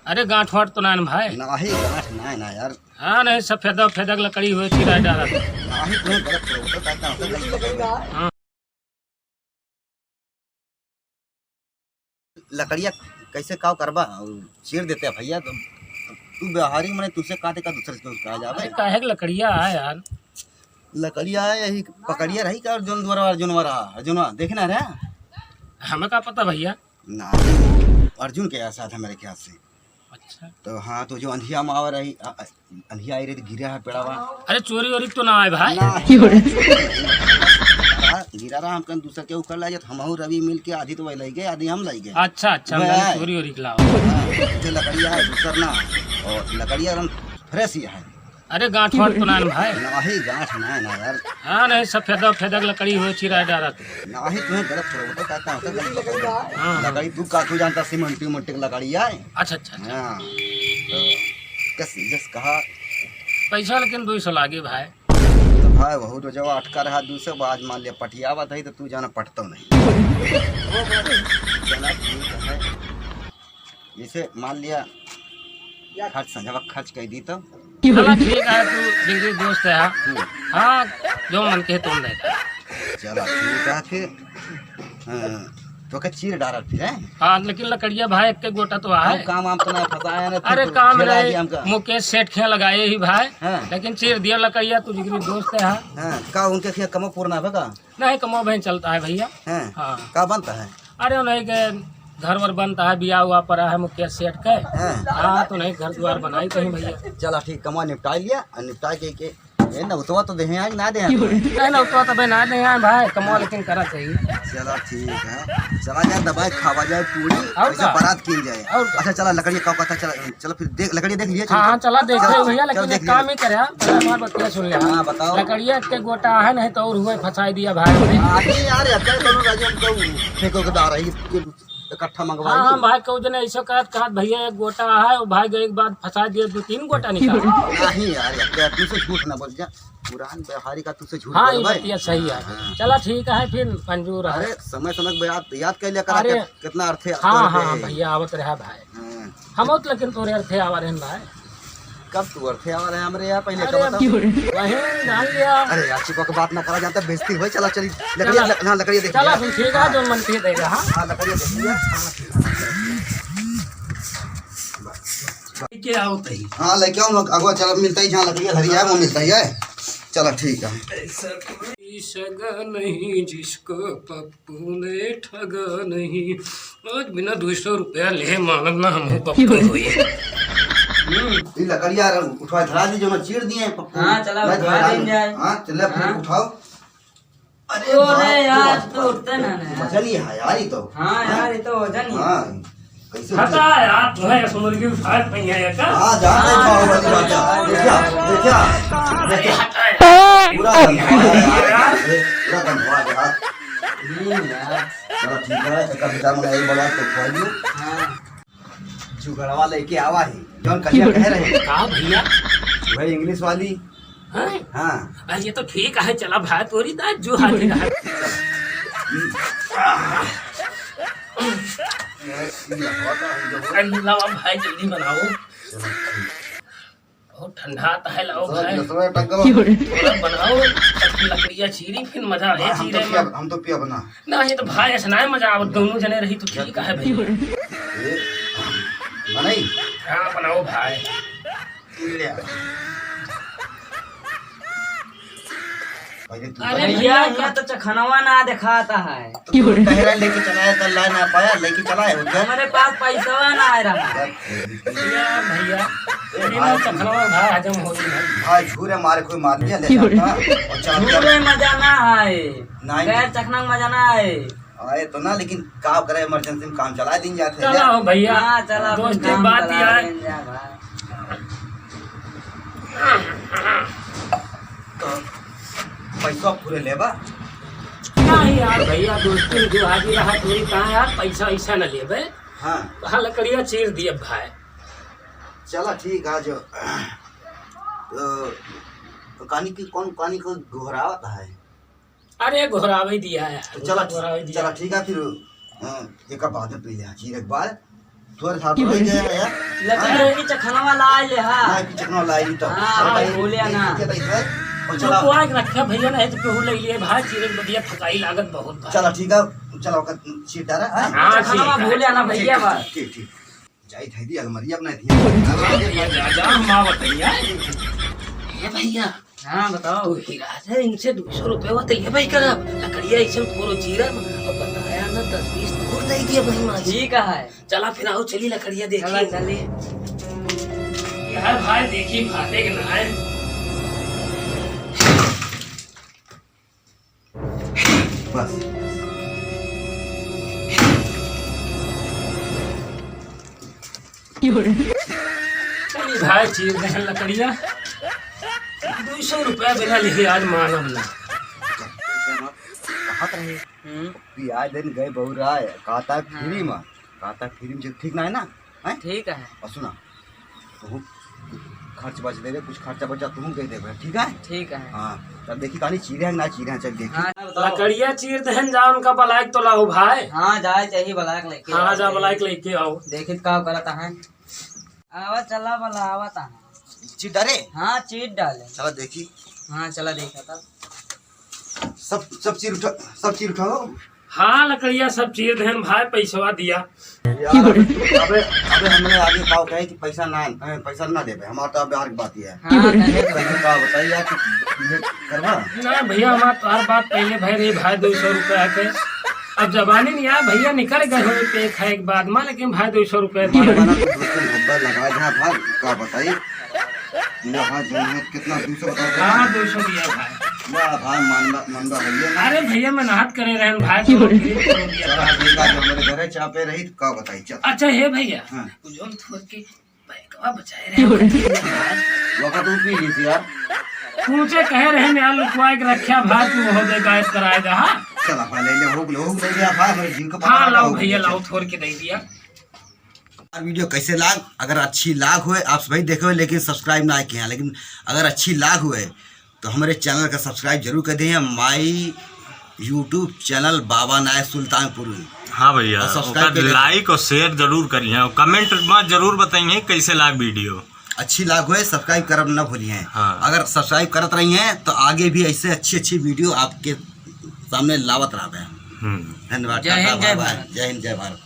अरे गांठ वाट तो ना न भाई। नाही गांठ नाही ना यार। हाँ नहीं सफेदा फेदक लकड़ी हुए चिरा डाला था। नाही तुम्हें गलत करो तो कहता हूँ गलत करो। हाँ। लकड़िया कैसे काव करबा चीर देते हैं भैया। तो तू व्यवहारिक मैंने तुझसे काटे का दूसरे से कहा अरे जावे। काहे के लकड़िया है यार। लकड़िया है यही पकड़िया रही का अर्जुन द्वारा अर्जुनवा देखना रहा हमें क्या पता भैया। ना अर्जुन के साथ है मेरे ख्याल से। अच्छा। तो हाँ तो जो अंधिया मावा रही अंधिया आई रही तो गिरा है पेड़ावा। अरे चोरी वोरी तो ना आए भाई। गिरा रहा हम दूसरा के ऊपर लाई हम रवि मिल के आधी तो वही लाई गए आधी हम लाई गए। अच्छा अच्छा मैं चोरी वोरी खिलाओ। मुझे लकड़िया है दूसरा ना और लकड़िया रंग फ्रेश ही है। अरे गांठ वाट तो ना न भाई। नाही गांठ ना ना यार। हाँ नहीं सफेदा फेदक लकड़ी हुए चिरा डाला था। नाही तुम्हें गलत करो तो कहता हूँ गलत करो। हाँ। लकड़ी तू जानता सीमेंटी उमेंटी की लकड़ी है। अच्छा अच्छा अच्छा। हाँ तो जस कहा पैसा लेकिन 200 लागे भाई। तो भाई वही तो जब अटका रहा दूसरे आज मान लिया पटियावा था तो तू जाना पटता नहीं। चला ठीक है जैसे मान लिया खर्च संजवा खर्च कर दी तो चला ठीक है तू जिगरी दोस्त है। हाँ जो मन के तुम देखा। चला ठीक है फिर। हाँ, तो क्या चीर डाला फिर है। हाँ लेकिन लकड़िया भाई एक गोटा तो है। काम आम तो नहीं फंसाया ना। अरे काम रहे मुकेश सेठ खे लगाए ही भाई। हाँ। लेकिन चीर दिया लकड़िया तू जिगरी दोस्त है। हाँ का उनके खिया कमो पूर्ण है का नहीं कमो बहन चलता है भैया। हैं हाँ। का बनता है। अरे नहीं के घर वर बनता है बिया हुआ पड़ा है मुकेश सेठ के। हैं हाँ तो नहीं घर द्वार बनाई कहीं भैया। चला ठीक कमा निपटा लिया और निपटा के ये ना उतवा तो दे आज ना दे। नहीं ना तो भाई ना दे भाई कमो लेकिन करा चाहिए। चला ठीक है चला जाए दवाई खावा जाए पूरी और ऐसा का? बारात की जाए। और का? अच्छा चला लकड़ी का कहता चला चलो फिर देख लकड़ी देख लिए। हाँ चला देखे भैया चलो लेकिन देख एक काम ही करे हमारे बतिया सुन लिया। हाँ बताओ। लकड़िया के गोटा है नहीं तो और हुए फंसाई दिया भाई। आगे यार अच्छा करो राजू हमको ठेको के दार है इकट्ठा मंगवा। हाँ हाँ भाई कहो जने ऐसा कहत भैया एक गोटा है और भाई गए एक बार फंसा दिया 2-3 गोटा निकाल। नहीं यार क्या तू से झूठ ना बोल जा पुरान व्यवहारी का तू से झूठ हाँ बोल ये भाई। बतिया सही है। चला ठीक है फिर मंजूर है। अरे समय समय याद कर लिया करा अरे, कितना अर्थ है। हाँ हाँ भैया आवत रहा भाई। हाँ, हम तो लेकिन तोरे अर्थे आवा रहे भाई। कब तू अर्थ आ रहा है हमारे यहाँ पहले अरे का बता। वही जान लिया। अरे यार चिपक के बात ना करा जानता बेइज्जती हो। चला चली लकड़िया हाँ लकड़िया देख चला लिया। फिर ठीक है जो मन के देगा। हाँ हाँ लकड़िया देख लिया। क्या होता है। हाँ लेके आऊँ अगवा चला मिलता ही जहाँ लकड़िया धरी है वो मिलता ही है। चला ठीक है। सगा नहीं जिसको पप्पू ने ठगा नहीं आज बिना 200 रुपया ले मानब ना हम पप्पू हुई। ये लकड़िया उठवा धरा दी जो ना चीर दिए पप्पू। हाँ, चला उठवा दी जाए। हाँ चले फिर उठाओ। अरे यार तो उठता ना ना। चलिए हाँ यार ये तो। हाँ यार ये तो वजन ही है। हाँ कैसे हटा यार जो है सुमर की फायद नहीं है का। हाँ जानते हैं वाली बात है। देखिया देखिया पूरा गंधवा यार। यार चलो ठीक है एक विचार में यही बोला तो खोल दो। हाँ जुगड़वा लेके आवा है जौन कहिया कह रहे का भैया भाई इंग्लिश वाली। हैं? हाँ अरे ये तो ठीक है चला भाई तोरी दाल जो हाथी रहा। लाओ भाई जल्दी बनाओ बहुत ठंडा आता है। लाओ भाई थोड़ा बनाओ लकड़िया चीरी फिर मजा है चीरे में। हम तो पिया बना नहीं तो भाई ऐसा नहीं मजा आवत दोनों जने रही तो ठीक है भैया। बनाई हाँ बनाओ भाई। अरे भैया यहाँ तो चखनवा ना दिखाता है। टहरा लेके चलाया कल ला ना पाया लेके चलाए उधर। हमारे पास पैसा ना आ रहा। भैया चखनवा भाई हजम हो गई भाई। भाई झूरे मारे कोई मार दिया ले जाता और चल झूले मजा ना है नहीं। गैर चखना मजा ना है। आए तो ना लेकिन काम करे इमरजेंसी में काम चला दिन जाते चला हो भैया हाँ चला दोस्त की बात ही है। तो पैसा पूरे लेबा नहीं यार भैया दोस्ती जो आदमी रहा तोरी कहाँ यार पैसा ऐसा न लेबे। हाँ हाँ लकड़िया चीर दिए भाई। चला ठीक है जो तो कहानी की कौन कहानी को घोरावत है। अरे घोरावे दिया है तो चला घोरावे दिया। चला ठीक है फिर एक बाद में पी ले चीर एक बार थोड़ा सा तो रह गया यार। लकड़ी की चखनवा ला ले हां। ना कि चकना लाई तो हाँ, बोलिया ना। और जो चला कोआ के रखा भैया ना है तो केहू ले लिए भाई चीरे के बढ़िया फकाई लागत बहुत भाई। चलो ठीक है, चलो का सीट डाला है। हाँ, चखनवा ठीक है। बोलिया ना भैया बा। ठीक ठीक जाई थई दी अलमारी अपना थी। भैया जा जा माँ बताइए ये भैया हाँ बताओ। तो हीरा है इनसे 200 रुपये होते ये भाई करब लकड़िया ऐसे थोड़ो चीरब और बताया ना 10-20 तोड़ दे दिए भाई माँ ठीक है। चला फिर आओ चली लकड़िया चला देखिए चलिए। यार भाई देखी फाटे के ना है बस चलिए भाई चीर दे लकड़िया 200 रुपया बिना लिखे आज मानब ना कहत रहे कि आज दिन गए बहु रहा है कहता है फ्री में ठीक ना है ना हैं। ठीक है। और सुना तू खर्च बच देवे, कुछ खर्चा बचा तुम दे देवे, ठीक है। ठीक है। हाँ तब देखी कहानी चीरे हैं ना चीरे हैं, चल देखी। हाँ बताओ। लकड़िया चीर दहन जा उनका बलाइक तो लाओ भाई। हाँ जाए चाहिए बलाक लेके। हाँ जा बलाइक लेके आओ। देखित का करता है। आवा चला बला आवत है। चीट डाले हाँ चीट डाले। चला देखी। हाँ चला देखा था। सब चीर उठाओ। हाँ लकड़िया सब चीर दहन भाई पैसवा दिया। यार अबे हमने आगे पाव कहे कि पैसा ना देवे, हमारा तो अब यार की बात ही है। हाँ कहे तो। पैसे का बताइए यार कि करवा ना भैया हमारा तो हर बात पहले भाई रे भाई 200 रुपया के अब जबानी नहीं आया भैया निकल गए हो पे खाए के बाद मां लेकिन भाई 200 रुपया बना तो दोस्तों नंबर लगा जहाँ भाई का बताइए ना भाई जरूरत कितना 200 बता। हाँ 200 दिया भाई। ना भाई मानवा भैया अरे भैया मैं नाहत करे रहे भाई तो दिया चला देखा जो हमारे घरे चापे रही तो का बताई चल। अच्छा हे भैया हाँ। जोन थोड़ के पैकवा बचाए रहे वक्त तू पी ली थी यार। पूछे कहे रहे यार लुकवाए के रखा भाई तू हो दे गायब कराएगा। हाँ चला भाई ले ले हो गया भाई मेरे जिनको हाँ लाओ भैया लाओ थोड़ के दे दिया। वीडियो कैसे लाग, अगर अच्छी लाग हुए आप सभी देखे हुए लेकिन सब्सक्राइब ना किए हैं, लेकिन अगर अच्छी लाग हुए तो हमारे चैनल का सब्सक्राइब जरूर कर दें। माई यूट्यूब चैनल बाबा नायक सुल्तानपुर। हाँ भैया और सब्सक्राइब ओकर लाइक और शेयर जरूर करिए और कमेंट में जरूर बताइए कैसे लाग वीडियो। अच्छी लाग हुए सब्सक्राइब करब न भूलिए। हाँ। अगर सब्सक्राइब करते रही हैं तो आगे भी ऐसे अच्छी वीडियो आपके सामने लावत रहा है। धन्यवाद। जय हिंद, जय टाटा, बाय बाय। भारत। जय हिंद जय भारत।